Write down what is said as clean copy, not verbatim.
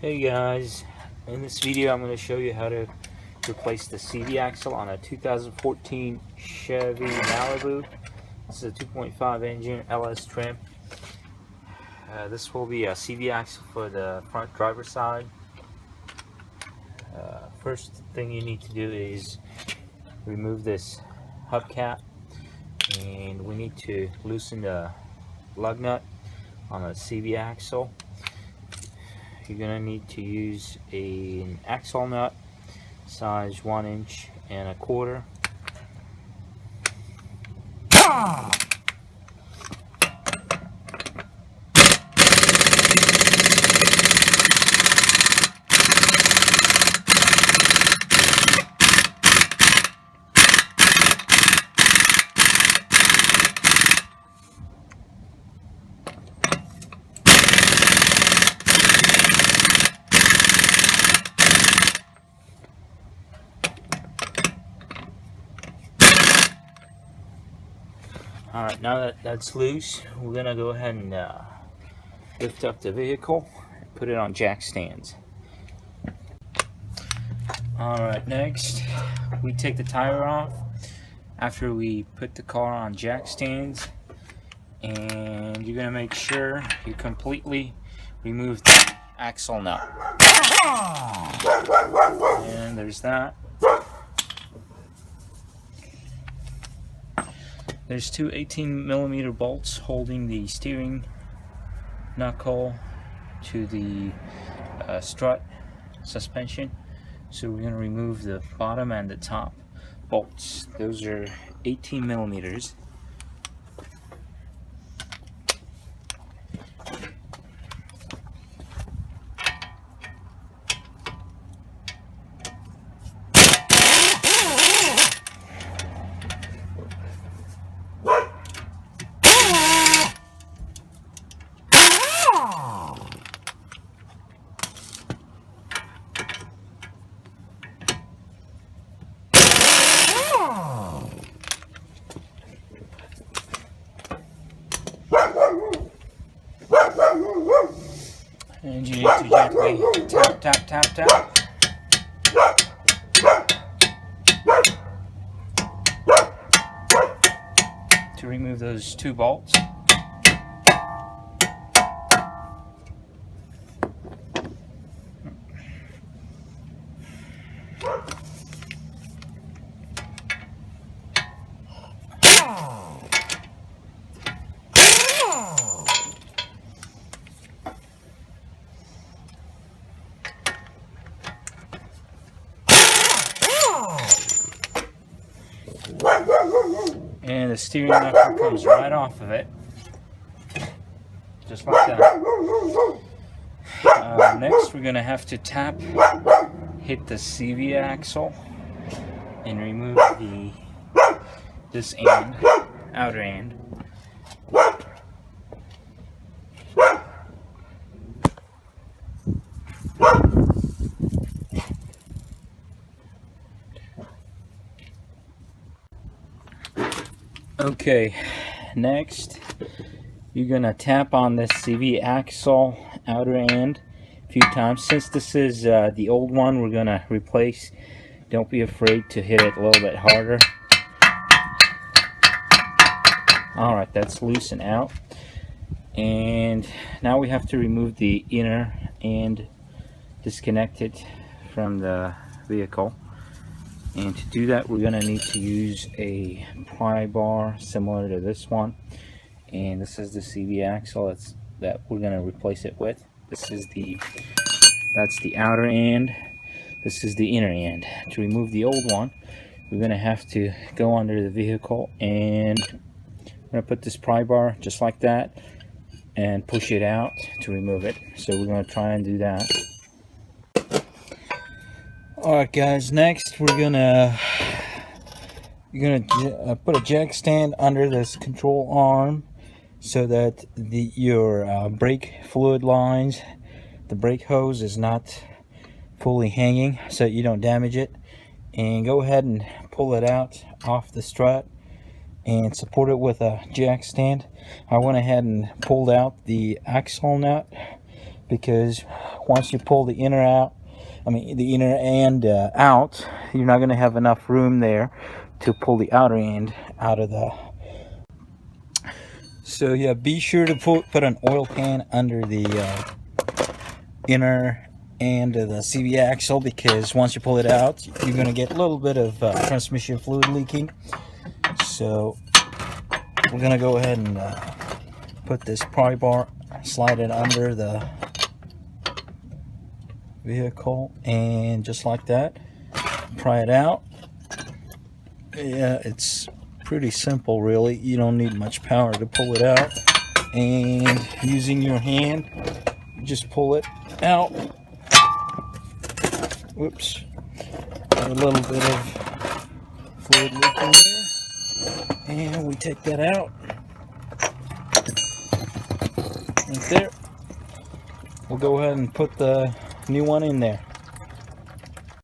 Hey guys, in this video I'm going to show you how to replace the CV axle on a 2014 Chevy Malibu. This is a 2.5 engine LS trim. This will be a CV axle for the front driver's side. First thing you need to do is remove this hubcap, and we need to loosen the lug nut on the CV axle. You're going to need to use an axle nut size 1 1/4 inch. Alright, now that that's loose, we're going to go ahead and lift up the vehicle and put it on jack stands. Alright, next we take the tire off after we put the car on jack stands, and you're going to make sure you completely remove the axle nut. And there's that. There's two 18mm bolts holding the steering knuckle to the strut suspension. So we're going to remove the bottom and the top bolts. Those are 18mm. And you need to gently tap, tap, tap, tap. To remove those two bolts. And the steering knuckle comes right off of it, just like that. Next, we're going to have to hit the CV axle and remove this end, outer end. Okay, next you're gonna tap on this CV axle outer end a few times. Since this is the old one we're gonna replace, don't be afraid to hit it a little bit harder. Alright, that's loose and out. And now we have to remove the inner end, disconnect it from the vehicle. And to do that, we're going to need to use a pry bar similar to this one. And this is the CV axle that we're going to replace it with. That's the outer end. This is the inner end. To remove the old one, we're going to have to go under the vehicle, and I'm going to put this pry bar just like that and push it out to remove it. So we're going to try and do that. Alright guys, next you're gonna put a jack stand under this control arm so that your brake fluid lines, the brake hose is not fully hanging, so you don't damage it. And go ahead and pull it out off the strut and support it with a jack stand. I went ahead and pulled out the axle nut because once you pull the inner out, the inner end out, you're not going to have enough room there to pull the outer end out of the. So yeah, be sure to put an oil pan under the inner end of the CV axle, because once you pull it out, you're going to get a little bit of transmission fluid leaking. So we're going to go ahead and put this pry bar, slide it under the vehicle, and just like that, pry it out. Yeah, it's pretty simple really. You don't need much power to pull it out, and using your hand, just pull it out. Whoops, got a little bit of fluid leaking there, and we take that out right there. We'll go ahead and put the new one in there.